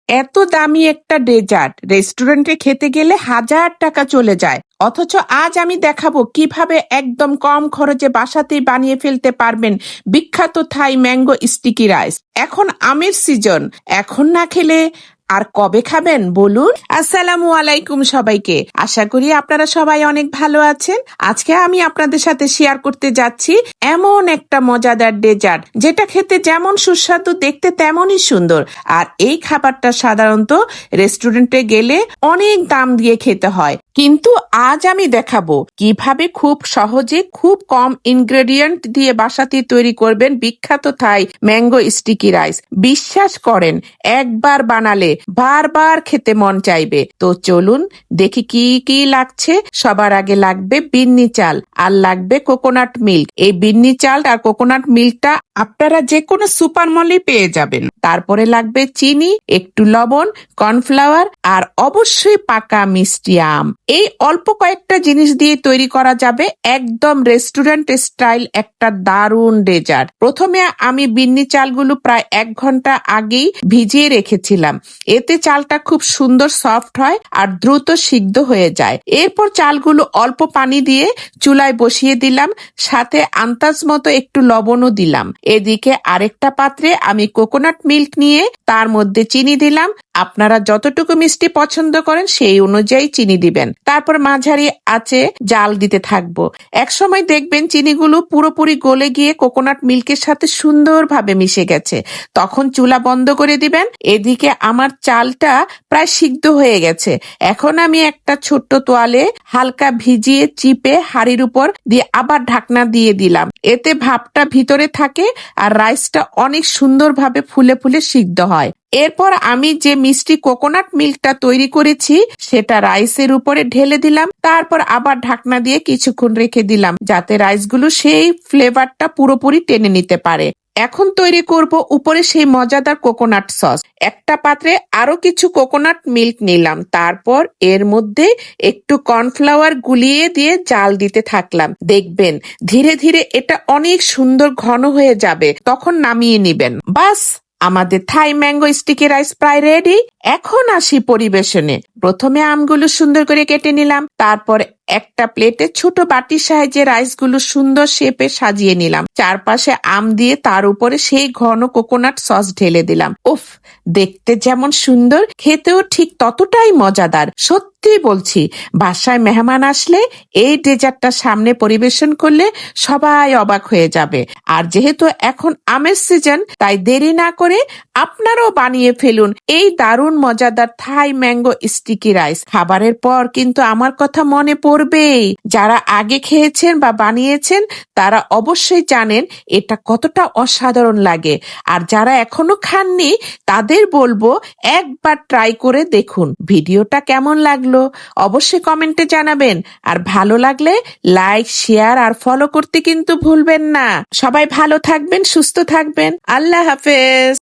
এত দামি একটা ডেজার্ট রেস্টুরেন্টে খেতে গেলে 1000 টাকা চলে যায়, অথচ আজ আমি দেখাবো কিভাবে একদম কম খরচে বাসাতেই বানিয়ে ফেলতে পারবেন বিখ্যাত থাই ম্যাঙ্গো স্টিকি রাইস। এখন আমের সিজন, এখন না খেলে আর কবে খাবেন বলুন? আসসালামু আলাইকুম সবাইকে, আশা করি আপনারা সবাই অনেক ভালো আছেন। আজকে আমি আপনাদের সাথে শেয়ার করতে যাচ্ছি এমন একটা মজাদার ডেজার্ট যেটা খেতে যেমন সুস্বাদু, দেখতে তেমনই সুন্দর। আর এই খাবারটা সাধারণত রেস্টুরেন্টে গেলে অনেক দাম দিয়ে খেতে হয়, কিন্তু আজ আমি দেখাবো কিভাবে খুব সহজে খুব কম ইনগ্রেডিয়েন্ট দিয়ে বাসাতে তৈরি করবেন বিখ্যাত থাই ম্যাঙ্গো স্টিকি রাইস। বিশ্বাস করেন, একবার বানালে বারবার খেতে মন চাইবে। তো চলুন দেখি কি কি লাগছে। সবার আগে লাগবে বিন্নি চাল আর লাগবে কোকোনাট মিল্ক। এই বিন্নি চাল আর কোকোনাট মিল্কটা আপনারা যে কোনো সুপার মলে পেয়ে যাবেন। তারপরে লাগবে চিনি, একটু লবণ, কর্নফ্লাওয়ার আর অবশ্যই পাকা মিষ্টি আম। এই অল্প কয়েকটা জিনিস দিয়ে তৈরি করা যাবে একদম রেস্টুরেন্ট স্টাইল একটা দারুণ ডেজার্ট। প্রথমে আমি বিন্নি চালগুলো প্রায় 1 ঘন্টা আগেই ভিজিয়ে রেখেছিলাম। এতে চালটা খুব সুন্দর সফট হয় আর দ্রুত সিদ্ধ হয়ে যায়। এরপর চালগুলো অল্প পানি দিয়ে চুলায় বসিয়ে দিলাম, সাথে আন্দাজ মতো একটু লবণও দিলাম। এদিকে আরেকটা পাত্রে আমি কোকোনাট মিল্ক নিয়ে তার মধ্যে চিনি দিলাম। আপনারা যতটুকু মিষ্টি পছন্দ করেন সেই অনুযায়ী চিনি দিবেন। তারপর মাঝারি আঁচে জাল দিতে থাকবো। একসময় দেখবেন চিনিগুলো পুরোপুরি গলে গিয়ে কোকোনাট মিল্কের সাথে সুন্দরভাবে মিশে গেছে, তখন চুলা বন্ধ করে দিবেন। এদিকে আমার চালটা প্রায় সিদ্ধ হয়ে গেছে। এখন আমি একটা ছোট্ট তোয়ালে হালকা ভিজিয়ে চিপে হাঁড়ির উপর দিয়ে আবার ঢাকনা দিয়ে দিলাম। এতে ভাপটা ভিতরে থাকে আর রাইসটা অনেক সুন্দরভাবে ফুলে ফুলে সিদ্ধ হয়। এরপর আমি যে মিষ্টি কোকোনাট মিল্কটা তৈরি করেছি সেটা রাইসের উপরে ঢেলে দিলাম। তারপর আবার ঢাকনা দিয়ে কিছুক্ষণ রেখে দিলাম যাতে রাইসগুলো সেই ফ্লেভারটা পুরোপুরি টেনে নিতে পারে। এখন তৈরি করব উপরে সেই মজাদার কোকোনাট সস। একটা পাত্রে আরো কিছু কোকোনাট মিল্ক নিলাম, তারপর এর মধ্যে একটু কর্নফ্লাওয়ার গুলিয়ে দিয়ে জাল দিতে থাকলাম। দেখবেন ধীরে ধীরে এটা অনেক সুন্দর ঘন হয়ে যাবে, তখন নামিয়ে নিবেন। বাস, আমাদের থাই ম্যাঙ্গো স্টিকি রাইস প্রায় রেডি। এখন আসি পরিবেশনে। প্রথমে আমগুলো সুন্দর করে কেটে নিলাম, তারপর একটা প্লেটে ছোট বাটির সাহায্যে রাইসগুলো সুন্দর শেপে সাজিয়ে নিলাম। চারপাশে আম দিয়ে তার উপরে সেই ঘন কোকোনাট সস ঢেলে দিলাম। উফ, দেখতে যেমন সুন্দর, খেতেও ঠিক ততটাই মজাদার। সত্যি বলছি, বাসায় মেহমান আসলে এই ডেজার্টটা সামনে পরিবেশন করলে সবাই অবাক হয়ে যাবে। আর যেহেতু এখন আমের সিজন, তাই দেরি না করে আপনারাও বানিয়ে ফেলুন এই দারুণ মজাদার থাই ম্যাঙ্গো স্টিকি রাইস। খাবারের পর কিন্তু আমার কথা মনে পড়বেই। যারা আগে খেয়েছেন বা বানিয়েছেন তারা অবশ্যই জানেন এটা কতটা অসাধারণ লাগে। আর যারা এখনো খাননি তাদের বলবো একবার ট্রাই করে দেখুন। ভিডিওটা কেমন লাগলো অবশ্যই কমেন্টে জানাবেন। আর ভালো লাগলে লাইক, শেয়ার আর ফলো করতে কিন্তু ভুলবেন না। সবাই ভালো থাকবেন, সুস্থ থাকবেন। আল্লাহ হাফেজ।